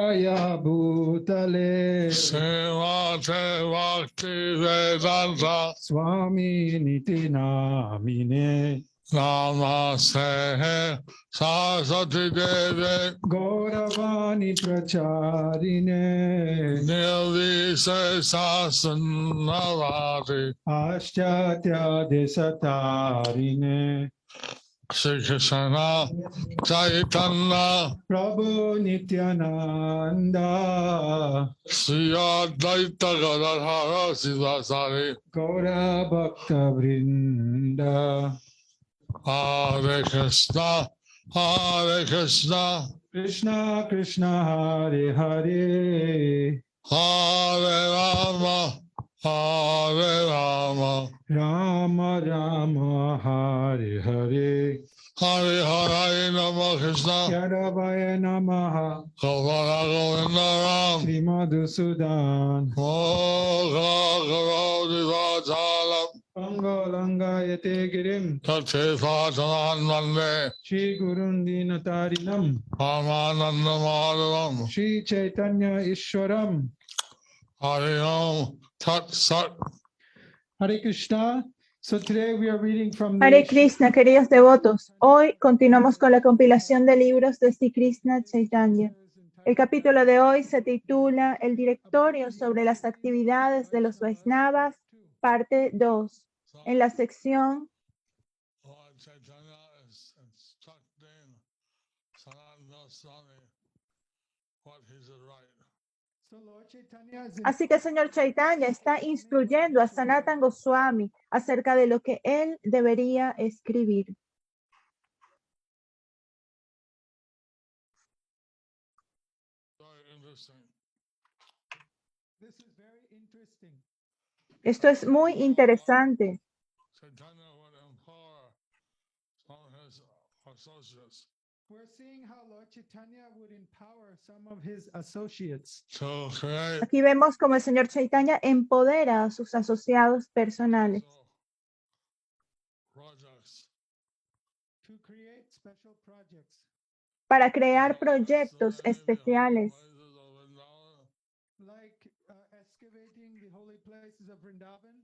Ya Bhutale Srimate Bhakti Vedanta Swami Niti Namine Namaste Saraswati Devi Gauravani Pracharine Nirvise Sasanavati Aschatya Desatarine Shri Krishna Chaitanya Prabhu Nityananda Shri Advaita Gadadhara Sivasari Gaura Bhakta Vrinda Hare Krishna Krishna Krishna Hare Hare Hare Rama Rama Rama Hare Hare Hare Hare Nama Krishna Yadavaya Namaha Govinda Govindaram Sri Madhusudan Moga Garo Divajalam Pangolanga Yate Girim Tate Patanan Mande Shri Gurundinatarinam Pamananda Madhavam Shri Chaitanya Ishwaram Hare Om Tat Sat. Hare Krishna. So today we are reading from Hare the Krishna, queridos devotos. Hoy continuamos con la compilación de libros de Sri Krishna Chaitanya. El capítulo de hoy se titula El directorio sobre las actividades de los Vaishnavas, parte 2, en la sección Lord Chaitanya is instructing Sanatana Goswami what he should write. So Lord Chaitanya is Así que el señor Chaitanya está instruyendo a Sanatan Goswami acerca de lo que él debería escribir. Very interesting. This is very interesting. Esto es muy interesante. Chaitanya would empower some of his associates We're seeing how Lord Chaitanya would empower some of his associates to create Aquí vemos cómo el señor Chaitanya empodera a sus asociados personales projects to create special projects para crear proyectos especiales, like excavating the holy places of Vrindavan,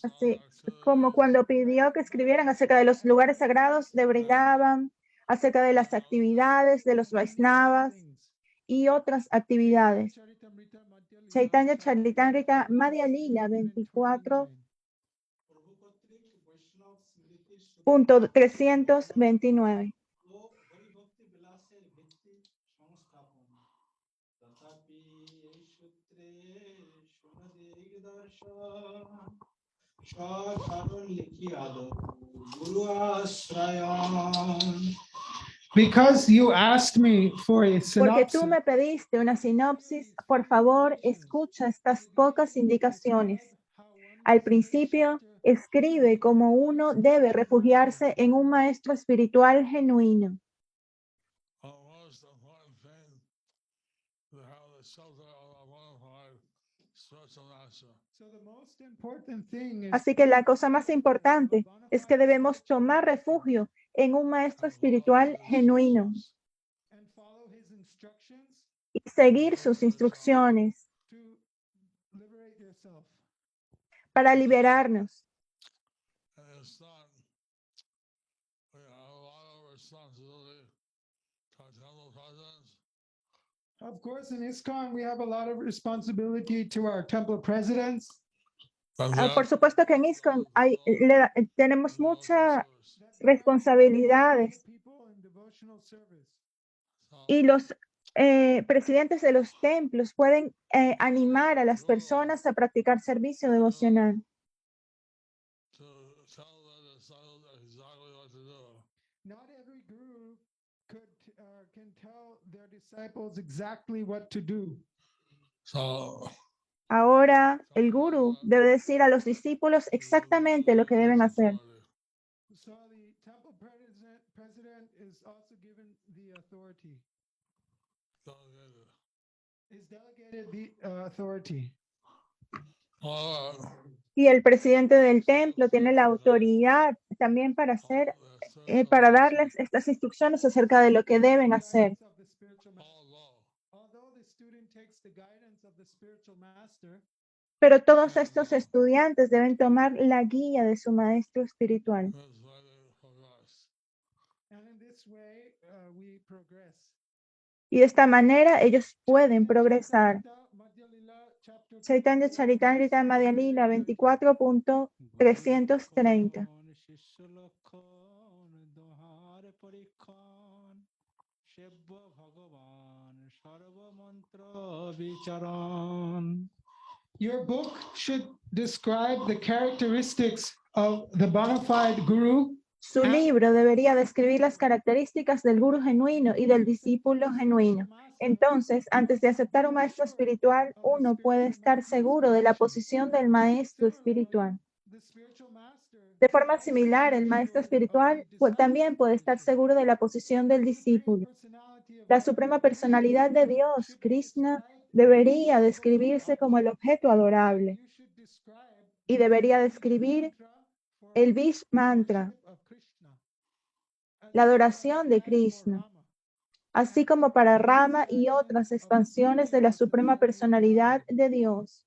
así como cuando pidió que escribieran acerca de los lugares sagrados de Vrindavan, acerca de las actividades de los Vaishnavas y otras actividades. Charitamrita Madhya Lila, Chaitanya Charitamrita Madhya Lila 24.329. Because you asked me for a Porque tú synopsis, me pediste una sinopsis, por favor, escucha estas pocas indicaciones. Al principio, escribe cómo uno debe refugiarse en un maestro espiritual genuino. most important thing to have the shelter of a bona fide spiritual master. so the most important thing is Así que la cosa más importante es que debemos tomar refugio en un maestro espiritual genuino and follow his instructions y seguir sus instrucciones to liberate yourself. para liberarnos. And it's not, we have a lot of responsibility to our temple presidents, Of course, in ISKCON, we have a lot of responsibility to our temple presidents. but Por supuesto que en ISKCON tenemos muchas responsabilidades People in devotional service. y los presidentes de los templos pueden animar a las personas a practicar servicio devocional. to tell the disciples exactly what to do. Not every guru can tell their disciples exactly what to do. So Ahora el gurú debe decir a los discípulos exactamente lo que deben hacer. So the temple president is also given the authority, is delegated the authority. Y el presidente del templo tiene la autoridad también para hacer, para darles estas instrucciones acerca de lo que deben hacer. Although the student takes the guidance of the spiritual master, Pero todos estos estudiantes deben tomar la guía de su maestro espiritual. That's why they progress. and in this way we progress. Y de esta manera ellos pueden progresar. Chaitanya Charitamrita Madhya Lila 24.330. Your book should describe the characteristics of the bona fide guru Su libro debería describir las características del gurú genuino y del discípulo genuino. Entonces, antes de aceptar un maestro espiritual, uno puede estar seguro de la posición del maestro espiritual. De forma similar, el maestro espiritual también puede estar seguro de la posición del discípulo. La suprema personalidad de Dios, Krishna, debería describirse como el objeto adorable y debería describir el Vish mantra, la adoración de Krishna, así como para Rama y otras expansiones de la suprema personalidad de Dios.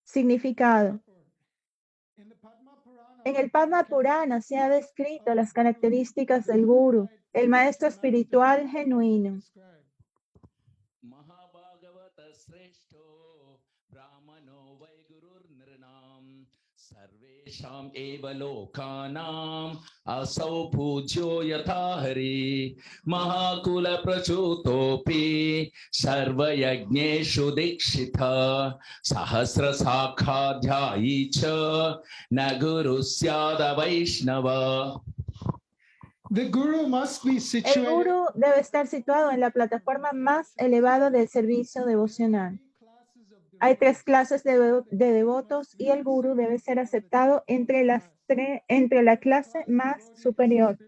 Significado. En el Padma Purana se ha descrito las características del guru, el maestro espiritual genuino. Mahabhagavata Sreshto Brahmano Vai Gurur Nirnam Sarvesham Eva Lokanam Asau Pujyo Yatha Hari Mahakula Prachutopi Sarva Yajneshu Dikshita Sahasra Sakhadhyayi Cha Naguru Syada Vaishnava. The guru must be El situated. guru debe estar situado en la plataforma más elevada del servicio devocional. Hay tres clases de devotos y el guru debe ser aceptado entre la clase más superior.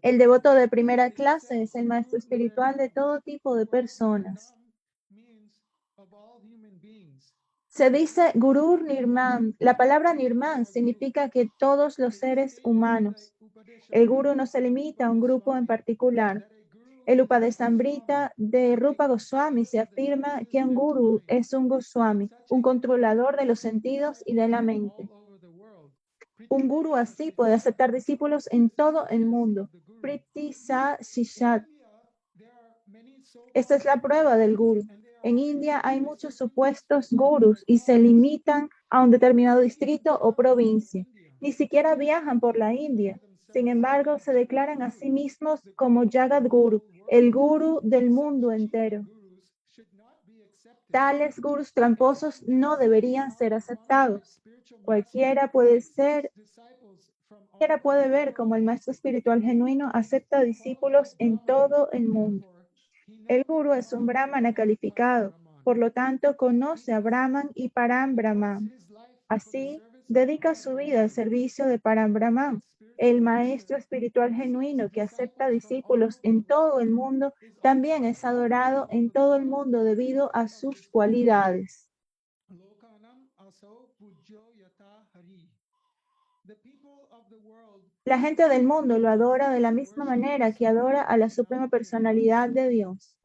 El devoto de primera clase es el maestro espiritual de todo tipo de personas. Se dice Gurur Nirman. La palabra Nirman significa que todos los seres humanos. El guru no se limita a un grupo en particular. El Upadeshamrita de Rupa Goswami se afirma que un guru es un Goswami, un controlador de los sentidos y de la mente. Un guru así puede aceptar discípulos en todo el mundo. Priti Sa Shishat. Esta es la prueba del guru. En India hay muchos supuestos gurus y se limitan a un determinado distrito o provincia. Ni siquiera viajan por la India. Sin embargo, se declaran a sí mismos como Jagat Guru, el guru del mundo entero. Tales gurus tramposos no deberían ser aceptados. Cualquiera puede ver cómo el maestro espiritual genuino acepta discípulos en todo el mundo. El guru es un brahmana calificado, por lo tanto conoce a Brahman y Param Brahman. Así, dedica su vida al servicio de Param Brahman. El maestro espiritual genuino que acepta discípulos en todo el mundo también es adorado en todo el mundo debido a sus cualidades. La gente del mundo lo adora de la misma manera que adora a la suprema personalidad de Dios.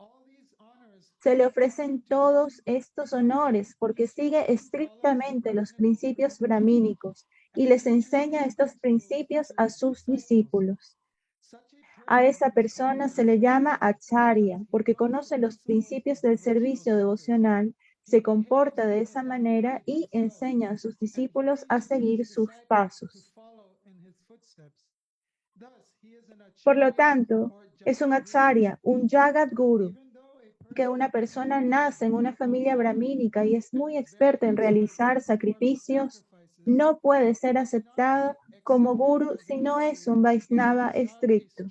Se le ofrecen todos estos honores porque sigue estrictamente los principios brahmínicos y les enseña estos principios a sus discípulos. A esa persona se le llama acharya porque conoce los principios del servicio devocional, se comporta de esa manera y enseña a sus discípulos a seguir sus pasos. Por lo tanto, es un acharya, un Jagat Guru, que una persona nace en una familia brahmínica y es muy experta en realizar sacrificios, no puede ser aceptado como guru si no es un Vaishnava estricto.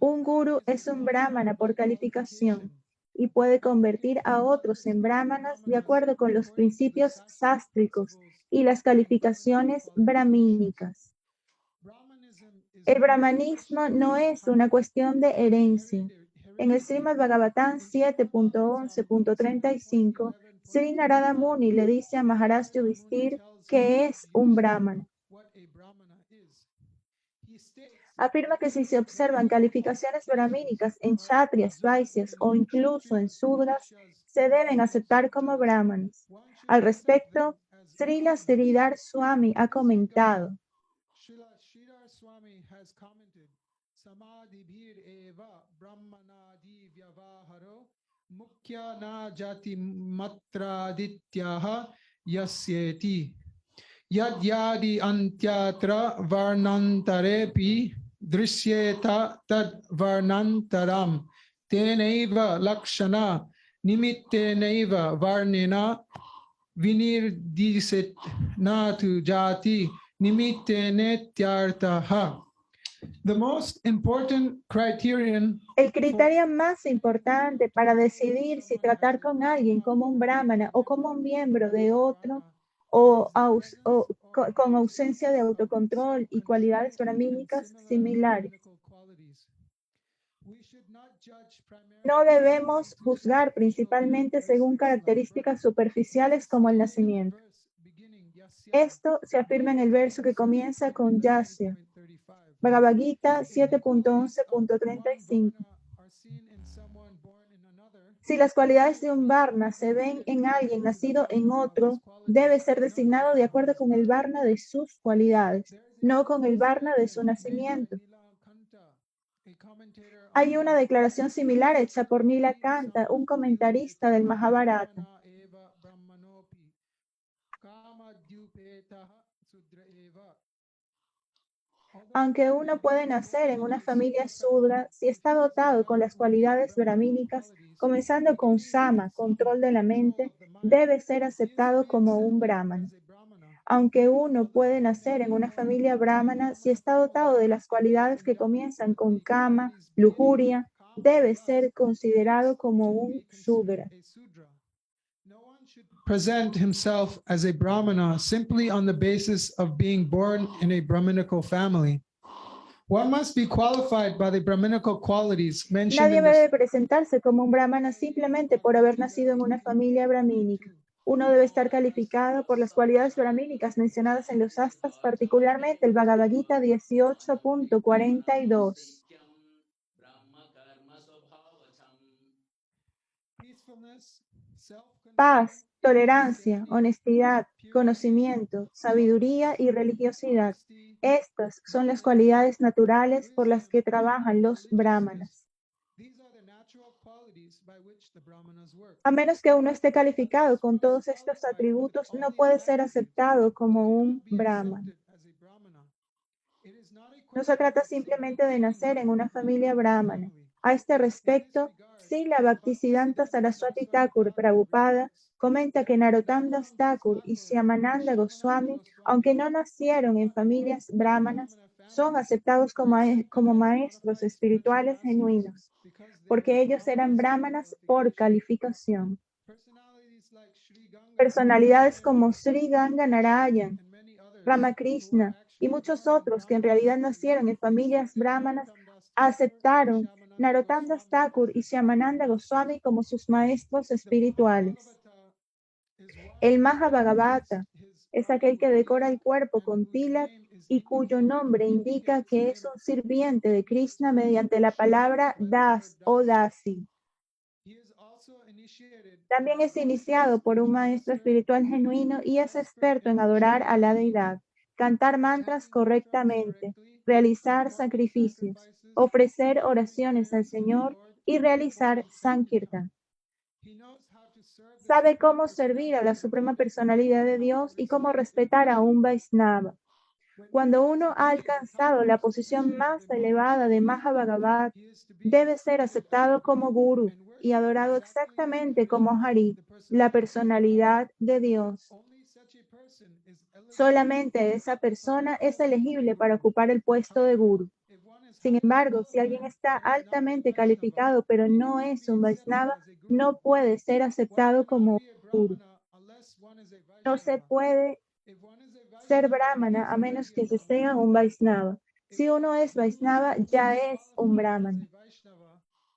Un guru es un brahmana por calificación y puede convertir a otros en brahmanas de acuerdo con los principios sástricos y las calificaciones brahmínicas. El brahmanismo no es una cuestión de herencia. En el Srimad Bhagavatam 7.11.35, Sri Narada Muni le dice a Maharaj Yudhishthir que es un brahmana. Afirma que si se observan calificaciones brahmínicas en kshatriyas, vaisyas o incluso en sudras, se deben aceptar como brahmanas. Al respecto, Srila Sridhar Swami ha comentado: Srila Sridhar Swami has commented, Samadhibhir eva brahmanadi vyavaharo mukhya na jati matradityaha yasyeti yadyadi antyatra varnantarepi drishyeta tad varnantaram tenaiva lakshana nimittenaiva varnena vinirdisit natu jati nimittene. The most important criterion el criterio más importante para decidir si tratar con alguien como un brahmana o como un miembro de otro con ausencia de autocontrol y cualidades brahmínicas similares. No debemos juzgar principalmente según características superficiales como el nacimiento. Esto se afirma en el verso que comienza con Yasya, Bhagavad Gita 7.11.35. Si las cualidades de un varna se ven en alguien nacido en otro, debe ser designado de acuerdo con el varna de sus cualidades, no con el varna de su nacimiento. Hay una declaración similar hecha por Nilakanta, un comentarista del Mahabharata. Aunque uno puede nacer en una familia sudra, si está dotado con las cualidades brahmínicas, comenzando con sama, control de la mente, debe ser aceptado como un brahmana. Aunque uno puede nacer en una familia brahmana, si está dotado de las cualidades que comienzan con kama, lujuria, debe ser considerado como un sudra. Present himself as a Brahmana simply on the basis of being born in a Brahminical family. One must be qualified by the Brahminical qualities mentioned Nadie in debe the presentarse como un brahmana simplemente por haber nacido en una familia brahmínica. Uno debe estar calificado por las cualidades brahmínicas mencionadas en los astas, particularmente el Bhagavad Gita 18.42. peacefulness, self-control, Paz, tolerancia, honestidad, conocimiento, sabiduría y religiosidad. Estas son las cualidades naturales por las que trabajan los brahmanas. these are the natural qualities by which the Brahmanas work. A menos que uno esté calificado con todos estos atributos, no puede ser aceptado como un brahman. No se trata simplemente de nacer en una familia brahmana. A este respecto, Srila Bhaktisiddhanta Saraswati Thakur Prabhupada comenta que Narottam Das Thakur y Shyamananda Goswami, aunque no nacieron en familias brahmanas, son aceptados como maestros espirituales genuinos, porque ellos eran brahmanas por calificación. Personalidades como Sri Ganga Narayan, Ramakrishna y muchos otros que en realidad nacieron en familias brahmanas aceptaron Narottam Das Thakur y Shyamananda Goswami como sus maestros espirituales. El Mahabhagavata es aquel que decora el cuerpo con tilak y cuyo nombre indica que es un sirviente de Krishna mediante la palabra das o dasi. También es iniciado por un maestro espiritual genuino y es experto en adorar a la deidad, cantar mantras correctamente, realizar sacrificios, ofrecer oraciones al Señor y realizar sankirtan. Sabe cómo servir a la Suprema Personalidad de Dios y cómo respetar a un Vaisnava. Cuando uno ha alcanzado la posición más elevada de Mahabhagavat, debe ser aceptado como Guru y adorado exactamente como Hari, la personalidad de Dios. Solamente esa persona es elegible para ocupar el puesto de Guru. Sin embargo, si alguien está altamente calificado pero no es un Vaisnava, no puede ser aceptado como Guru. No se puede ser brahmana a menos que se sea un Vaisnava. Si uno es Vaisnava, ya es un brahmana.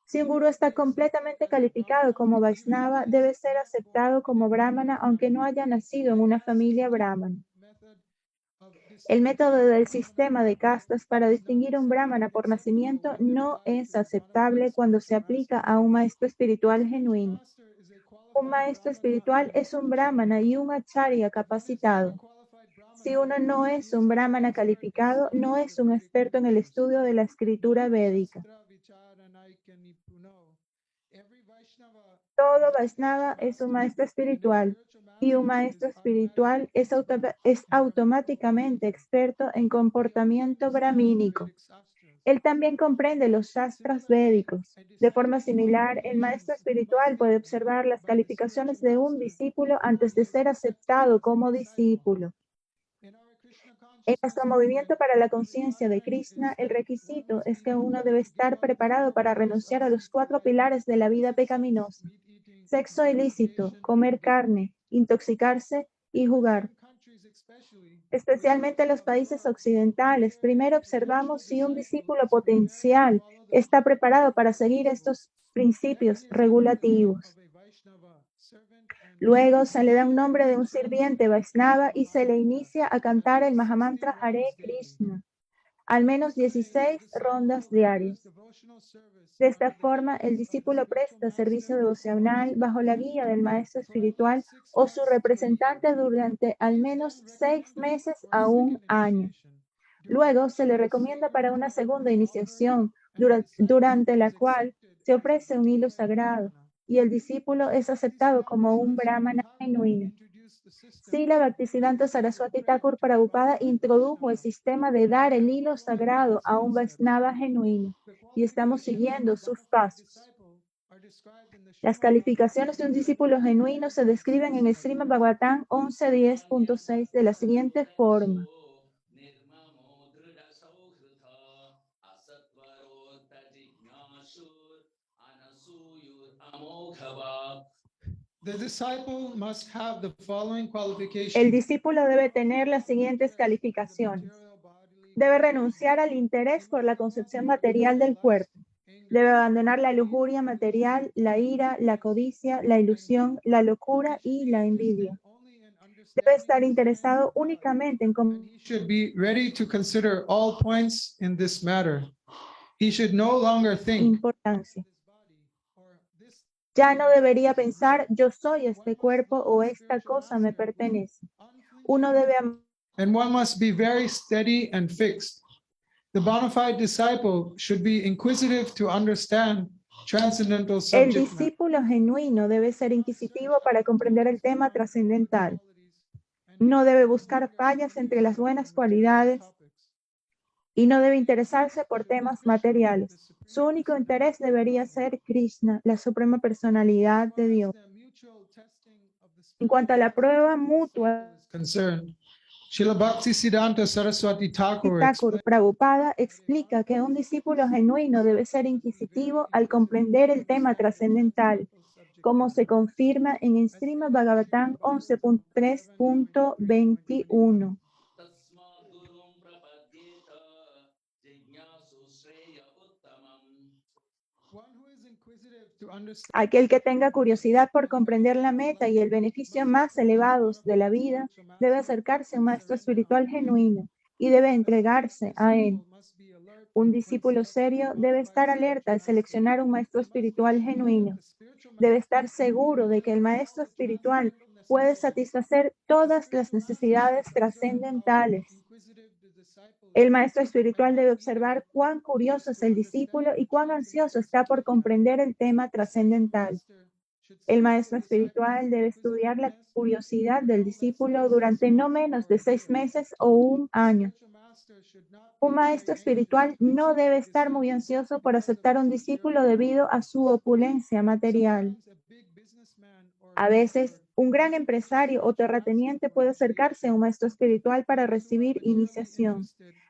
Si un gurú está completamente calificado como Vaisnava, debe ser aceptado como brahmana aunque no haya nacido en una familia brahmana. El método del sistema de castas para distinguir un brahmana por nacimiento no es aceptable cuando se aplica a un maestro espiritual genuino. Un maestro espiritual es un brahmana y un acharya capacitado. Si uno no es un brahmana calificado, no es un experto en el estudio de la escritura védica. Todo Vaishnava es un maestro espiritual y un maestro espiritual es automáticamente experto en comportamiento brahmínico. Él también comprende los shastras védicos. De forma similar, el maestro espiritual puede observar las calificaciones de un discípulo antes de ser aceptado como discípulo. En nuestro movimiento para la conciencia de Krishna, el requisito es que uno debe estar preparado para renunciar a los 4 pilares de la vida pecaminosa: sexo ilícito, comer carne, intoxicarse y jugar. Especialmente en los países occidentales, primero observamos si un discípulo potencial está preparado para seguir estos principios regulativos. Luego se le da un nombre de un sirviente Vaishnava y se le inicia a cantar el Mahamantra Hare Krishna, al menos 16 rondas diarias. De esta forma, el discípulo presta servicio devocional bajo la guía del maestro espiritual o su representante durante al menos 6 meses a un año. Luego se le recomienda para una segunda iniciación, durante la cual se ofrece un hilo sagrado y el discípulo es aceptado como un brahmana genuino. Srila Bhaktisiddhanta Saraswati Thakur Prabhupada introdujo el sistema de dar el hilo sagrado a un Vaishnava genuino y estamos siguiendo sus pasos. Las calificaciones de un discípulo genuino se describen en el Srimad Bhagavatam 11.10.6 de la siguiente forma. The disciple must have the following El qualifications. discípulo debe tener las siguientes calificaciones. Debe renunciar al interés por la concepción material del cuerpo. Debe abandonar la lujuria material, la ira, la codicia, la ilusión, la locura y la envidia. Debe estar interesado únicamente en He should be ready to consider all points in this matter. He should no longer think importancia. Ya no debería pensar, yo soy este cuerpo o esta cosa me pertenece. Uno debe and one must be very steady and fixed. The bona fide disciple should be inquisitive to understand transcendental El subject matter. discípulo genuino debe ser inquisitivo para comprender el tema trascendental. No debe buscar fallas entre las buenas cualidades y no debe interesarse por temas materiales. Su único interés debería ser Krishna, la suprema personalidad de Dios. En cuanto a la prueba mutua, Concerned. Srila Bhaktisiddhanta Saraswati Thakur Thakur Prabhupada explica que un discípulo genuino debe ser inquisitivo al comprender el tema trascendental, como se confirma en el Srimad Bhagavatam 11.3.21. Aquel que tenga curiosidad por comprender la meta y el beneficio más elevados de la vida debe acercarse a un maestro espiritual genuino y debe entregarse a él. Un discípulo serio debe estar alerta al seleccionar un maestro espiritual genuino. Debe estar seguro de que el maestro espiritual puede satisfacer todas las necesidades trascendentales. El maestro espiritual debe observar cuán curioso es el discípulo y cuán ansioso está por comprender el tema trascendental. El maestro espiritual debe estudiar la curiosidad del discípulo durante no menos de 6 meses o un año. Un maestro espiritual no debe estar muy ansioso por aceptar un discípulo debido a su opulencia material. A veces, un gran empresario o terrateniente puede acercarse a un maestro espiritual para recibir iniciación.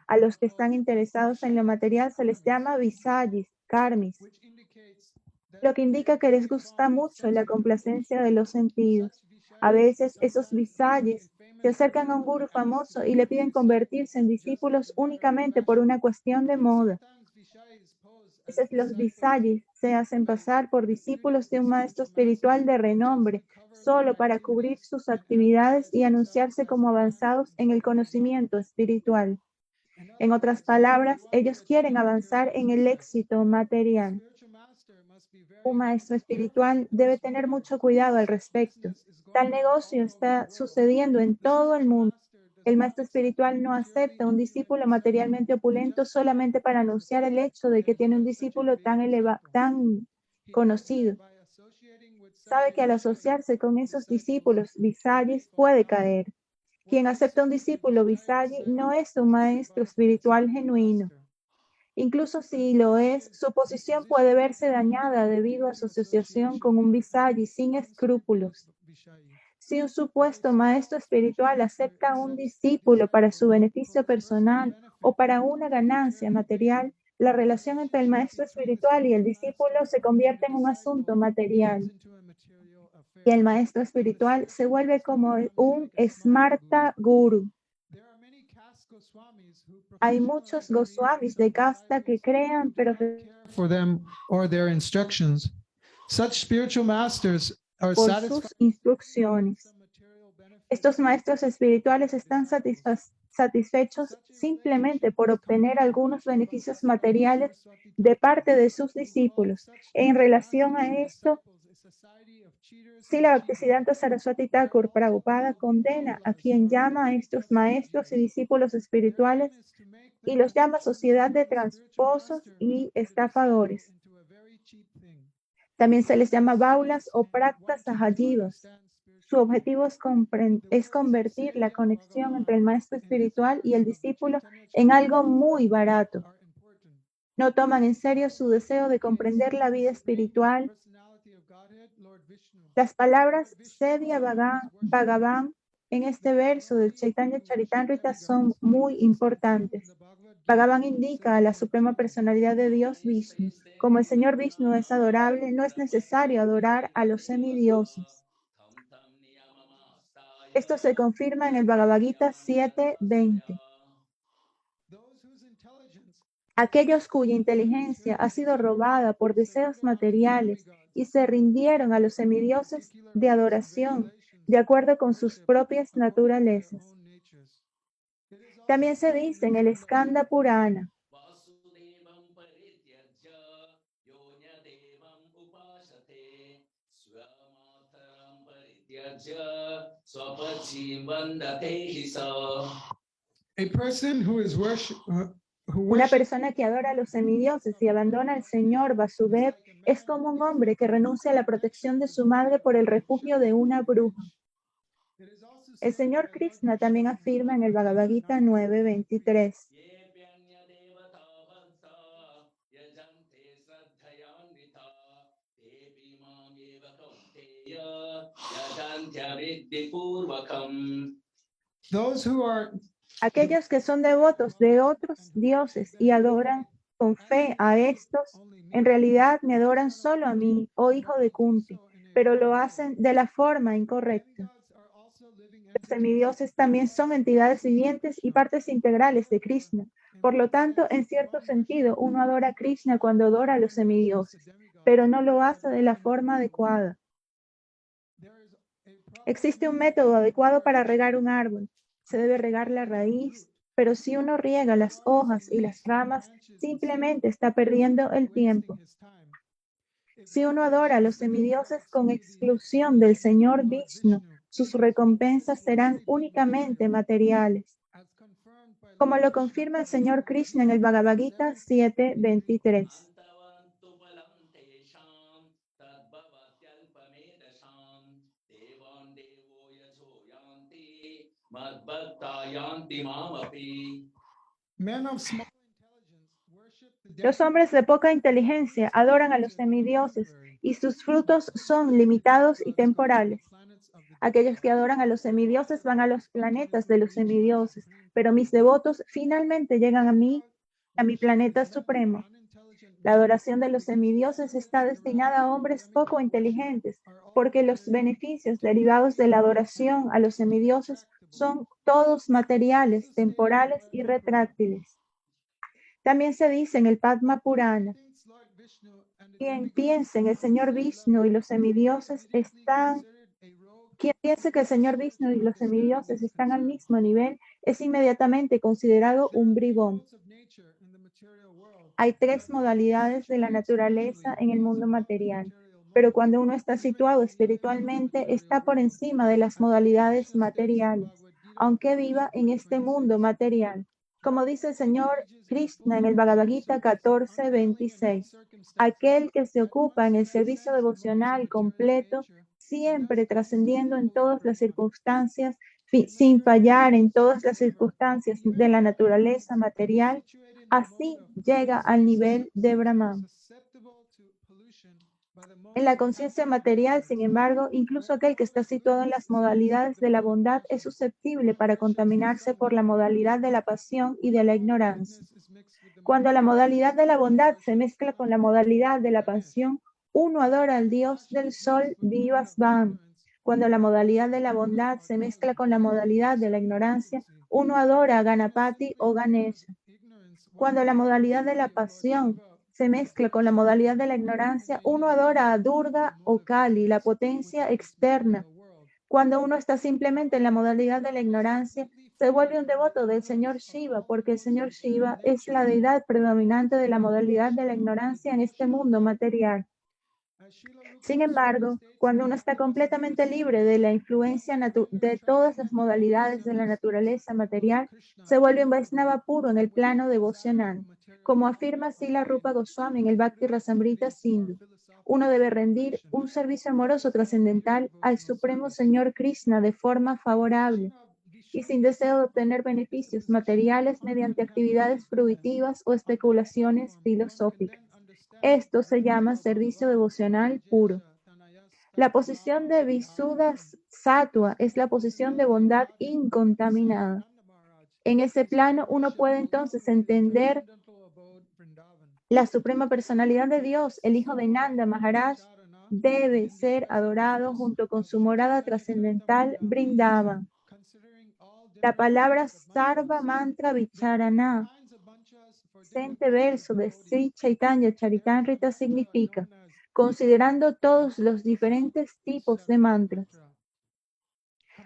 A los que están interesados en lo material se les llama visayis, karmis, lo que indica que les gusta mucho la complacencia de los sentidos. A veces, esos visayis se acercan a un gurú famoso y le piden convertirse en discípulos únicamente por una cuestión de moda. veces los Visayis se hacen pasar por discípulos de un maestro espiritual de renombre, solo para cubrir sus actividades y anunciarse como avanzados en el conocimiento espiritual. En otras palabras, ellos quieren avanzar en el éxito material. Un maestro espiritual debe tener mucho cuidado al respecto. Tal negocio está sucediendo en todo el mundo. El maestro espiritual no acepta un discípulo materialmente opulento solamente para anunciar el hecho de que tiene un discípulo tan conocido. Sabe que al asociarse con esos discípulos Visayis puede caer. Quien acepta un discípulo Visayi no es un maestro espiritual genuino. Incluso si lo es, su posición puede verse dañada debido a su asociación con un Visayi sin escrúpulos. Si un supuesto maestro espiritual acepta a un discípulo para su beneficio personal o para una ganancia material, la relación entre el maestro espiritual y el discípulo se convierte en un asunto material. Y el maestro espiritual se vuelve como un Smarta Guru. Hay muchos Goswamis de casta que crean for them or their instructions. Such spiritual masters are por satisfied sus instrucciones. Estos maestros espirituales están satisfechos simplemente por obtener algunos beneficios materiales de parte de sus discípulos. En relación a esto, Srila Bhaktisiddhanta Saraswati Thakur Prabhupada condena a quien llama a estos maestros y discípulos espirituales y los llama sociedad de tramposos y estafadores. También se les llama baulas o praktas sahajivas. Su objetivo es convertir la conexión entre el maestro espiritual y el discípulo en algo muy barato. No toman en serio su deseo de comprender la vida espiritual. Las palabras Sevya Bhagavan en este verso del Chaitanya Charitamrita son muy importantes. Bhagavan indica a la Suprema Personalidad de Dios Vishnu. Como el Señor Vishnu es adorable, no es necesario adorar a los semidioses. Esto se confirma en el Bhagavad Gita 7:20. Aquellos cuya inteligencia ha sido robada por deseos materiales y se rindieron a los semidioses de adoración, de acuerdo con sus propias naturalezas. También se dice en el Skanda Purana, a person who is una persona que adora a los semidioses y abandona al Señor Vasudev es como un hombre que renuncia a la protección de su madre por el refugio de una bruja. El Señor Krishna también afirma en el Bhagavad Gita 9:23. those who are Aquellos que son devotos de otros dioses y adoran con fe a estos, en realidad me adoran solo a mí, oh hijo de Kunti, pero lo hacen de la forma incorrecta. Los semidioses también son entidades vivientes y partes integrales de Krishna. Por lo tanto, en cierto sentido, uno adora a Krishna cuando adora a los semidioses, pero no lo hace de la forma adecuada. Existe un método adecuado para regar un árbol. Se debe regar la raíz, pero si uno riega las hojas y las ramas, simplemente está perdiendo el tiempo. Si uno adora a los semidioses con exclusión del Señor Vishnu, sus recompensas serán únicamente materiales, como lo confirma el Señor Krishna en el Bhagavad Gita 7:23. men of small intelligence worship the Los hombres de poca inteligencia adoran a los semidioses y sus frutos son limitados y temporales. Aquellos que adoran a los semidioses van a los planetas de los semidioses, pero mis devotos finalmente llegan a mi planeta supremo. La adoración de los semidioses está destinada a hombres poco inteligentes, porque los beneficios derivados de la adoración a los semidioses son todos materiales, temporales y retráctiles. También se dice en el Padma Purana, Quien piense en el Señor Vishnu y los semidioses están Quien piense que el Señor Vishnu y los semidioses están al mismo nivel es inmediatamente considerado un bribón. Hay tres modalidades de la naturaleza en el mundo material, pero cuando uno está situado espiritualmente, está por encima de las modalidades materiales, aunque viva en este mundo material. Como dice el Señor Krishna en el Bhagavad Gita 14:26, aquel que se ocupa en el servicio devocional completo, siempre trascendiendo en todas las circunstancias, sin fallar en todas las circunstancias de la naturaleza material, así llega al nivel de Brahman. En la conciencia material, sin embargo, incluso aquel que está situado en las modalidades de la bondad es susceptible para contaminarse por la modalidad de la pasión y de la ignorancia. Cuando la modalidad de la bondad se mezcla con la modalidad de la pasión, uno adora al dios del sol Vivasvan. Cuando la modalidad de la bondad se mezcla con la modalidad de la ignorancia, uno adora a Ganapati o Ganesha. Cuando la modalidad de la pasión se mezcla con la modalidad de la ignorancia, uno adora a Durga o Kali, la potencia externa. Cuando uno está simplemente en la modalidad de la ignorancia, se vuelve un devoto del Señor Shiva, porque el Señor Shiva es la deidad predominante de la modalidad de la ignorancia en este mundo material. Sin embargo, cuando uno está completamente libre de la influencia de todas las modalidades de la naturaleza material, se vuelve un Vaishnava puro en el plano devocional. Como afirma Srila Rupa Goswami en el Bhakti Rasamrita Sindhu, uno debe rendir un servicio amoroso trascendental al Supremo Señor Krishna de forma favorable y sin deseo de obtener beneficios materiales mediante actividades fruitivas o especulaciones filosóficas. Esto se llama servicio devocional puro. La posición de Visuddha Sattva es la posición de bondad incontaminada. En ese plano uno puede entonces entender la suprema personalidad de Dios, el hijo de Nanda Maharaj, debe ser adorado junto con su morada trascendental Vrindavan. La palabra Sarva Mantra Vicharana, presente verso de Sri Chaitanya Charitamrita significa, considerando todos los diferentes tipos de mantras.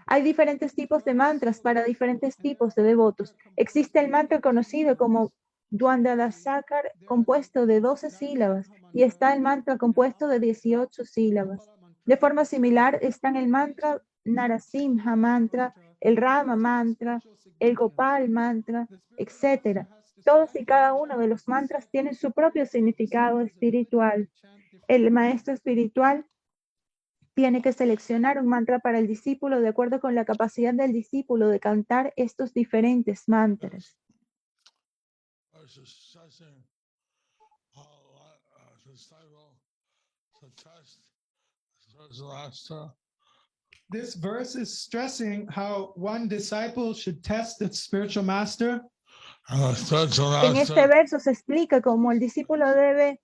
Hay diferentes tipos de mantras para diferentes tipos de devotos. Existe el mantra conocido como Dvandadasakar, compuesto de 12 sílabas, y está el mantra compuesto de 18 sílabas. De forma similar están el mantra Narasimha mantra, el Rama mantra, el Gopal mantra, etc. Todos y cada uno de los mantras tienen su propio significado espiritual. El maestro espiritual tiene que seleccionar un mantra para el discípulo de acuerdo con la capacidad del discípulo de cantar estos diferentes mantras. This verse is stressing how one disciple should test its spiritual master. En este verso se explica cómo el discípulo debe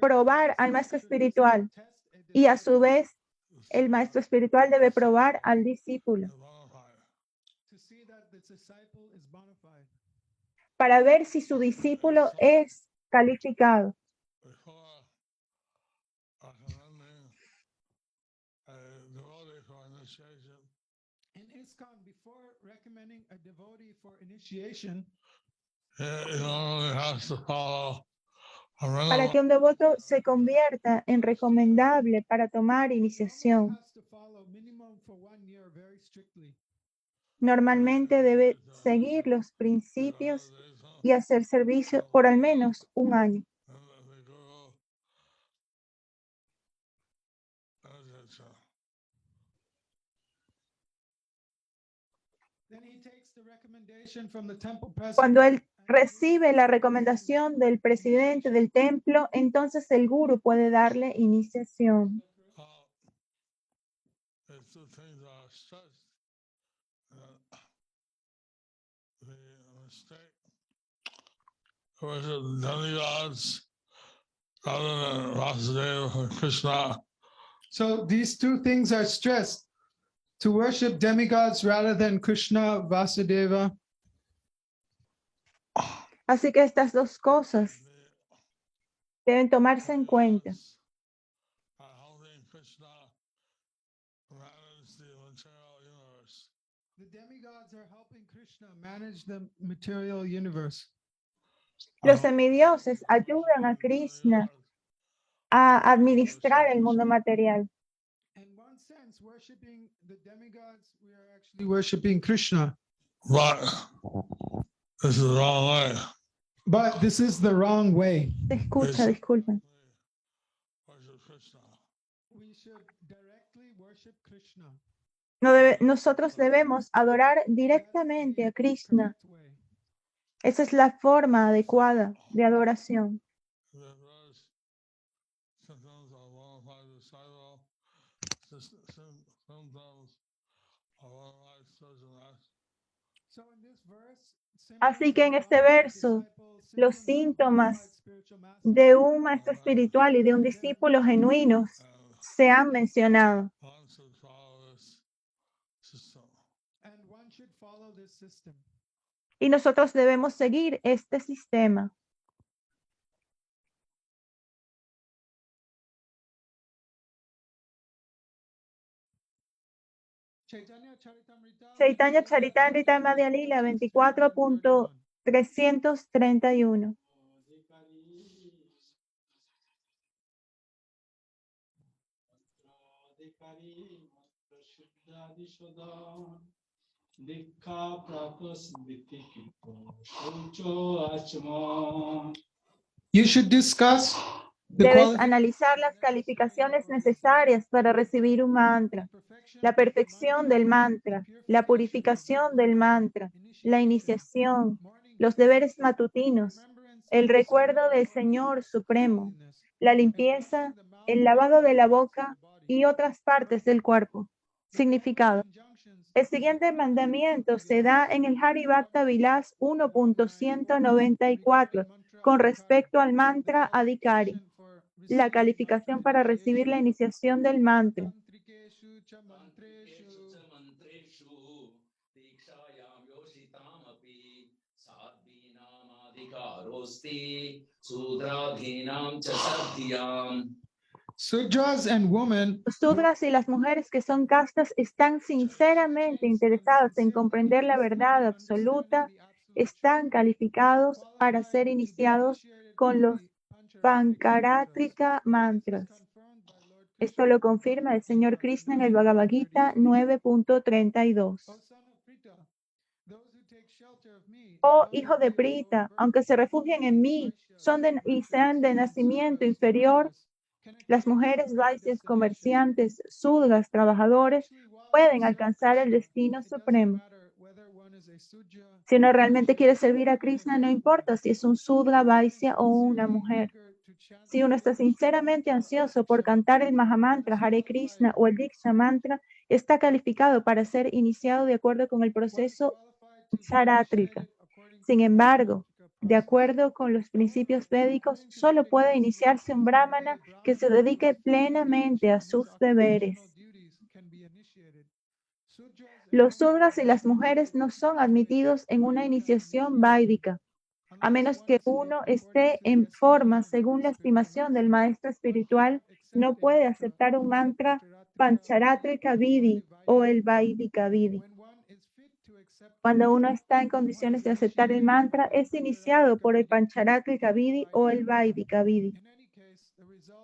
probar al maestro espiritual y a su vez el maestro espiritual debe probar al discípulo para ver si su discípulo es calificado. In ISKCON, before recommending a devotee for initiation, para que un devoto se convierta en recomendable para tomar iniciación, normalmente debe seguir los principios y hacer servicio por al menos un año. Cuando él recibe la recomendación del presidente del templo, entonces el guru puede darle iniciación. So these two things are stressed: to worship demigods rather than Krishna, Vasudeva. Así que estas dos cosas deben tomarse en cuenta. Helping Krishna manage the material universe. The demigods are helping Krishna manage the material universe. Los semidioses ayudan a Krishna a administrar el mundo material. In one sense, worshiping the demigods, we are actually worshiping Krishna. But this is the wrong way. But this is the wrong way. Se escucha, disculpen. Worship Krishna. We should directly worship Krishna. Nosotros debemos adorar directamente a Krishna. Correct way. Esa es la forma adecuada de adoración. The various symptoms of one five disciple, symptoms of one life surgeon. So in this verse, Así que en este verso, los síntomas de un maestro espiritual y de un discípulo genuinos se han mencionado. One should follow this system. and one should follow this system. Y nosotros debemos seguir este sistema. Chaitanya Charitamrita Madhya Lila 24.331. You should discuss the Debes analizar las calificaciones necesarias para recibir un mantra, la perfección del mantra, la purificación del mantra, la iniciación, los deberes matutinos, el recuerdo del Señor Supremo, la limpieza, el lavado de la boca y otras partes del cuerpo. Significado. El siguiente mandamiento se da en el Hari Bhakta Vilas 1.194 con respecto al mantra Adhikari, la calificación para recibir la iniciación del mantra. Sudras and women Los sudras y las mujeres que son castas están sinceramente interesadas en comprender la verdad absoluta, están calificados para ser iniciados con los Pankaratrika mantras. Esto lo confirma el Señor Krishna en el Bhagavad Gita 9.32. Oh hijo de Prita, aunque se refugien en mí y sean de nacimiento inferior, las mujeres vaisyas, comerciantes, sudras, trabajadores, pueden alcanzar el destino supremo. Si uno realmente quiere servir a Krishna, no importa si es un sudra, vaisya o una mujer. Si uno está sinceramente ansioso por cantar el Mahamantra, Hare Krishna o el Diksha Mantra, está calificado para ser iniciado de acuerdo con el proceso Charatrika. Sin embargo, de acuerdo con los principios védicos, solo puede iniciarse un brahmana que se dedique plenamente a sus deberes. Los sudras y las mujeres no son admitidos en una iniciación vádica, a menos que uno esté en forma según la estimación del maestro espiritual, no puede aceptar un mantra Pancharatrika Vidhi o el Vaidika Vidhi. Cuando uno está en condiciones de aceptar el mantra, es iniciado por el Pancharatrika Vidhi o el Vaidika Vidhi.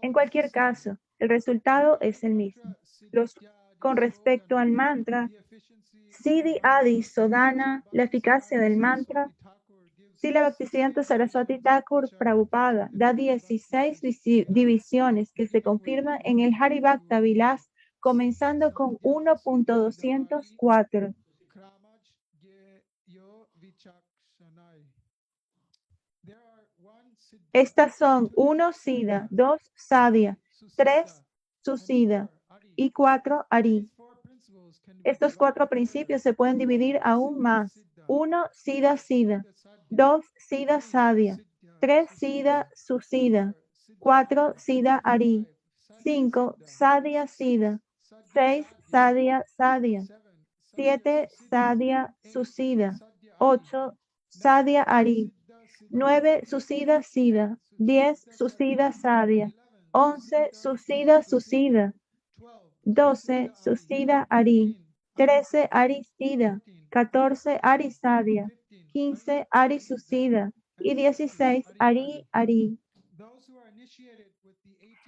En cualquier caso, el resultado es el mismo. Con respecto al mantra, Siddhi Adi Sodhana, la eficacia del mantra, Srila Bhaktisiddhanta Saraswati Thakur Prabhupada da 16 divisiones que se confirman en el Hari Bhakta Vilas, comenzando con 1.204. Estas son 1 Siddha, 2 Sadhya, 3 Susida y 4 Ari. Estos 4 principios se pueden dividir aún más. 1 Siddha Siddha, 2 Siddha Sadhya, 3 Siddha Susida, 4 Siddha Ari, 5 Sadhya Siddha, 6 Sadhya Sadhya, 7 Sadhya Susida, 8 Sadhya Ari, 9. Susida Sida. 10. Susida Sadia. 11. Susida Susida. 12. Susida Ari. 13. Ari Sida. 14. Ari Sadia. 15. Ari Susida. Y 16. Ari Ari.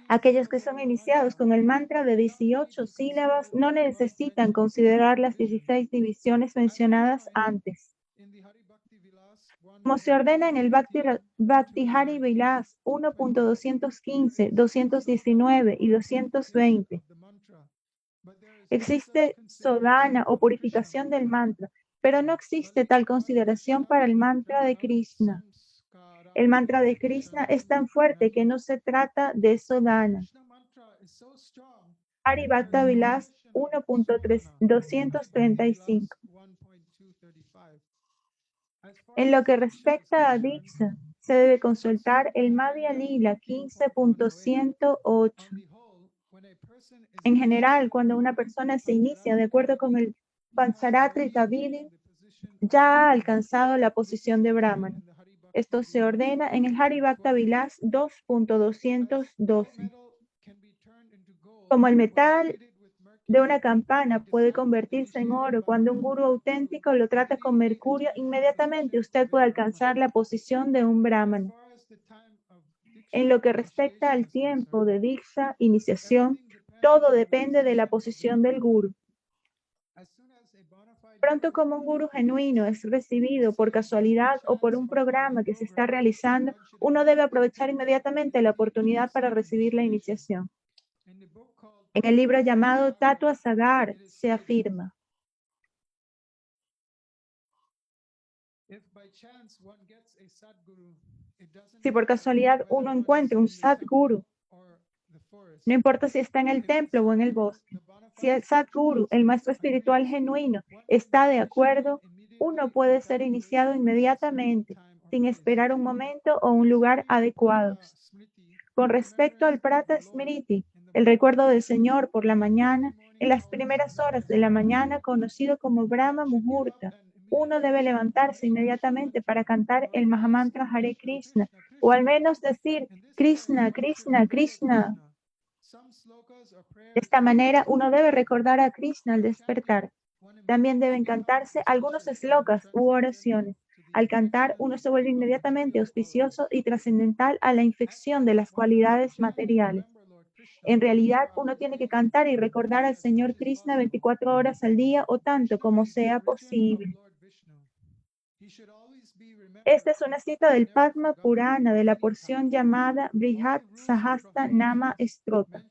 Aquellos que son iniciados con el mantra de 18 sílabas no necesitan considerar las 16 divisiones mencionadas antes. Como se ordena en el Bhakti Hari Vilas 1.215, 219 y 220. Existe sodhana o purificación del mantra, pero no existe tal consideración para el mantra de Krishna. El mantra de Krishna es tan fuerte que no se trata de sodhana. Hari Bhakta Vilas 1.235. En lo que respecta a Diksha, se debe consultar el Madhya Lila 15.108. En general, cuando una persona se inicia de acuerdo con el Pancharatrika Vidi, ya ha alcanzado la posición de Brahmana. Esto se ordena en el Hari Bhakta Vilas 2.212. Como el metal de una campana puede convertirse en oro cuando un gurú auténtico lo trata con mercurio, inmediatamente usted puede alcanzar la posición de un brahmana. En lo que respecta al tiempo de diksha, iniciación, todo depende de la posición del gurú. Pronto como un gurú genuino es recibido por casualidad o por un programa que se está realizando, uno debe aprovechar inmediatamente la oportunidad para recibir la iniciación. En el libro llamado Tattva Sagar se afirma: si por casualidad uno encuentra un Sadguru, no importa si está en el templo o en el bosque, si el Sadguru, el maestro espiritual genuino, está de acuerdo, uno puede ser iniciado inmediatamente, sin esperar un momento o un lugar adecuados. Con respecto al Prata Smriti, el recuerdo del Señor por la mañana, en las primeras horas de la mañana, conocido como Brahma Muhurta, uno debe levantarse inmediatamente para cantar el Mahamantra Hare Krishna, o al menos decir Krishna, Krishna, Krishna. De esta manera, uno debe recordar a Krishna al despertar. También deben cantarse algunos slokas u oraciones. Al cantar, uno se vuelve inmediatamente auspicioso y trascendental a la infección de las cualidades materiales. En realidad, uno tiene que cantar y recordar al Señor Krishna 24 horas al día o tanto como sea posible. Esta es una cita del Padma Purana de la porción llamada Brihat Sahasra Nama Stotra.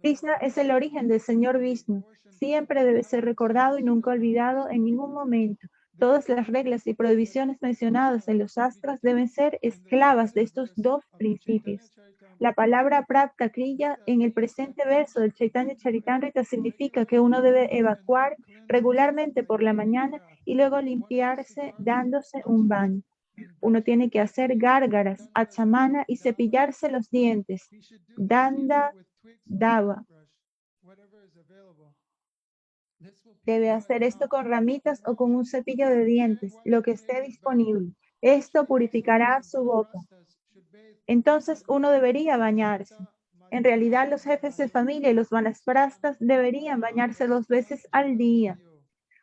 Krishna es el origen del Señor Vishnu. Siempre debe ser recordado y nunca olvidado en ningún momento. Todas las reglas y prohibiciones mencionadas en los astras deben ser esclavas de estos dos principios. La palabra Prapta Kriya en el presente verso del Chaitanya Charitamrita significa que uno debe evacuar regularmente por la mañana y luego limpiarse dándose un baño. Uno tiene que hacer gárgaras, achamana y cepillarse los dientes. Danda, dava. Debe hacer esto con ramitas o con un cepillo de dientes, lo que esté disponible. Esto purificará su boca. Entonces uno debería bañarse. En realidad, los jefes de familia y los vanaprasthas deberían bañarse 2 veces al día.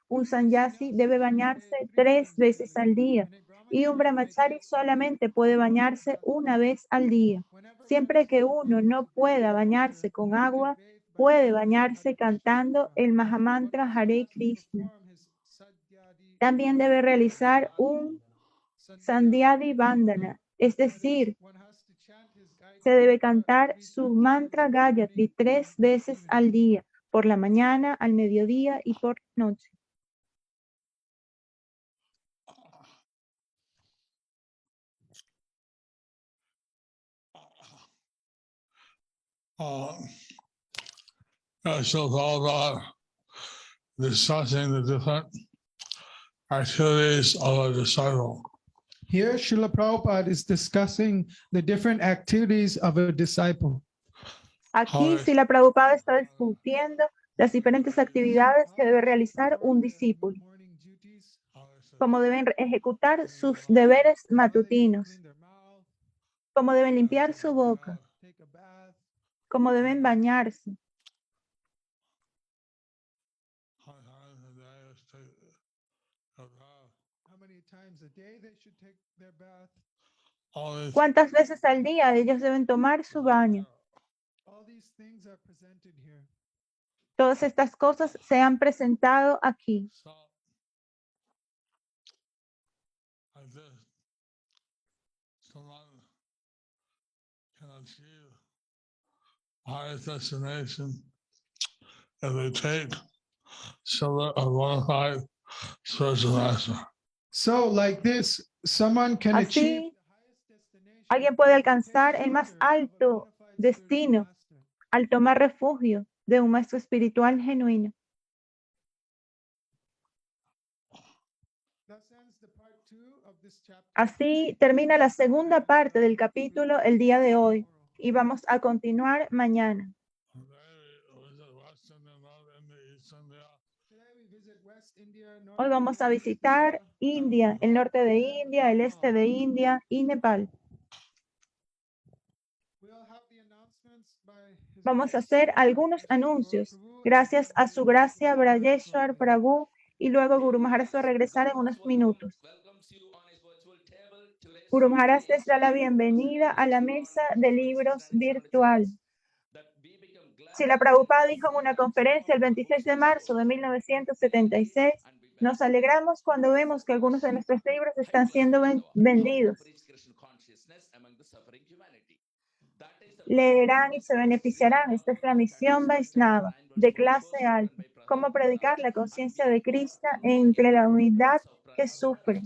Un sannyasi debe bañarse 3 veces al día y un brahmachari solamente puede bañarse 1 vez al día. Siempre que uno no pueda bañarse con agua, puede bañarse cantando el Mahamantra Hare Krishna. También debe realizar un Sandhyadi Vandana, es decir, se debe cantar su mantra Gayatri 3 veces al día, por la mañana, al mediodía y por la noche. So it's all about discussing the different activities of a disciple. Here, Srila Prabhupada is discussing the different activities of a disciple. Aquí, Srila Prabhupada está discutiendo las diferentes actividades que debe realizar un discípulo, cómo deben ejecutar sus deberes matutinos, cómo deben limpiar su boca, cómo deben bañarse, cuántas veces al día ellos deben tomar su baño. Todas estas cosas se han presentado aquí. Like this, someone can achieve highest destination if they take shelter of bona fide spiritual master. So like this, someone can achieve Así, alguien puede alcanzar el más alto destino al tomar refugio de un maestro espiritual genuino. Así termina la segunda parte del capítulo el día de hoy y vamos a continuar mañana. Hoy vamos a visitar India, el norte de India, el este de India y Nepal. Vamos a hacer algunos anuncios. Gracias a su gracia, Brajeshwar Prabhu, y luego Guru Maharaj va a regresar en unos minutos. Guru Maharaj les da la bienvenida a la mesa de libros virtual. Srila Prabhupada dijo en una conferencia el 26 de marzo de 1976, nos alegramos cuando vemos que algunos de nuestros libros están siendo vendidos. Leerán y se beneficiarán. Esta es la misión Vaishnava de clase alta. Cómo predicar la conciencia de Krishna entre la humanidad que sufre.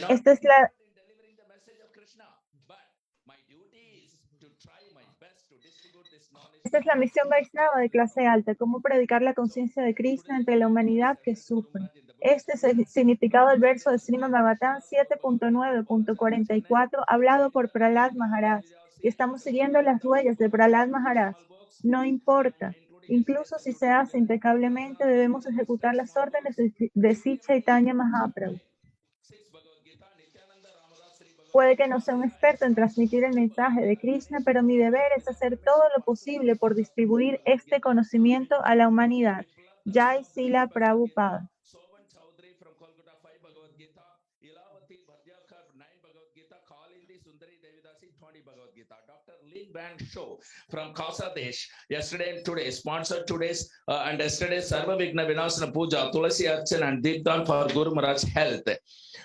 Esta es la Esta es la misión Vaishnava de clase alta, cómo predicar la conciencia de Krishna entre la humanidad que sufre. Este es el significado del verso de Srimad Bhagavatam 7.9.44, hablado por Prahlad Maharaj. Y estamos siguiendo las huellas de Prahlad Maharaj. No importa, incluso si se hace impecablemente, debemos ejecutar las órdenes de Sri Chaitanya Mahaprabhu. Puede que no sea un experto en transmitir el mensaje de Krishna, pero mi deber es hacer todo lo posible por distribuir este conocimiento a la humanidad. Jai Srila Prabhupada. From Kasadesh, yesterday and today, sponsored today's and yesterday's Sarva Vigna Vinasana Puja, Tulasi Archan and Deepdan for Guru Maharaj's health.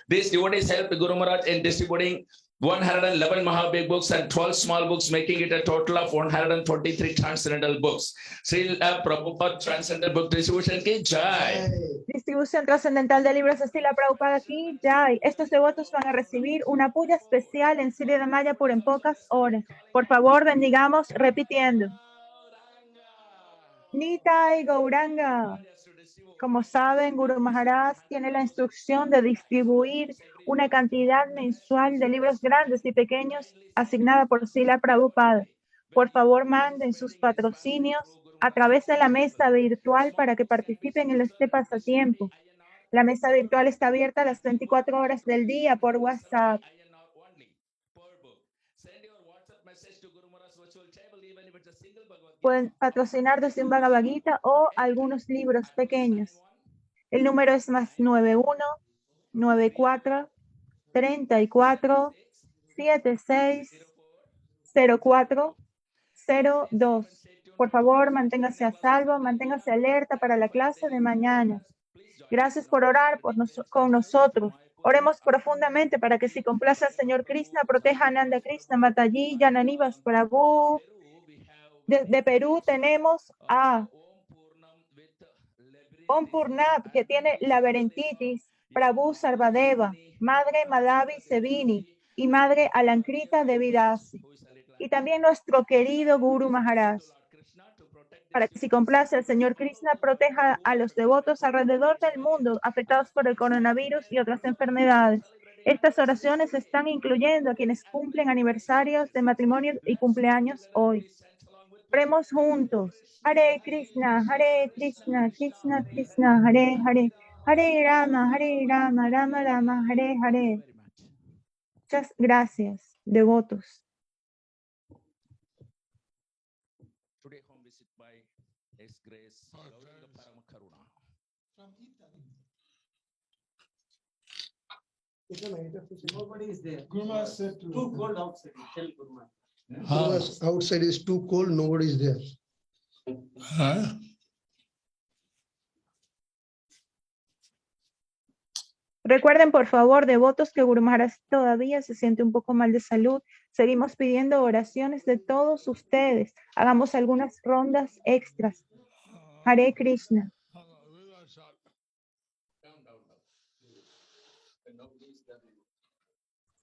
These devotees helped Guru Maharaj in distributing 111 Mahabig books and 12 small books, making it a total of 143 transcendental books. Srila Prabhupada Transcendental Book Distribution ki Jai. Distribución trascendental de libros de Srila Prabhupada aquí, Jai. Estos devotos van a recibir una puya especial en Sri Ramaya por en pocas horas. Por favor, bendigamos repitiendo. Nitai Gauranga. Como saben, Guru Maharaj tiene la instrucción de distribuir una cantidad mensual de libros grandes y pequeños asignada por Srila Prabhupada. Por favor, manden sus patrocinios a través de la mesa virtual para que participen en este pasatiempo. La mesa virtual está abierta a las 24 horas del día por WhatsApp. Pueden patrocinar desde un Bhagavad Gita o algunos libros pequeños. El número es más 91 94 34 76 04 02. Por favor, manténgase a salvo, manténgase alerta para la clase de mañana. Gracias por orar con nosotros. Oremos profundamente para que si complace al Señor Krishna, proteja a Nanda Krishna, Mataji, Jananivas Prabhu. Desde Perú tenemos a Om Purnab, que tiene laberintitis, Prabhu Sarvadeva, Madre Madhavi Sevini y Madre Alankrita Devidasi. Y también nuestro querido Guru Maharaj, para que si complace al Señor Krishna, proteja a los devotos alrededor del mundo afectados por el coronavirus y otras enfermedades. Estas oraciones están incluyendo a quienes cumplen aniversarios de matrimonio y cumpleaños hoy. Oremos juntos. Hare Krishna, Krishna, Krishna, Hare Hare, Hare Rama, Rama Rama, Hare Hare. Muchas gracias, devotos. Today home visit by His Grace Gauranga Paramakaruna. Nobody is there. Guru Maharaj said to- Too cold outside. Tell Guru Maharaj. Huh? Outside is too cold, nobody is there. Huh? Recuerden, por favor, devotos, que Guru Maharaj todavía se siente un poco mal de salud. Seguimos pidiendo oraciones de todos ustedes. Hagamos algunas rondas extras. Hare Krishna.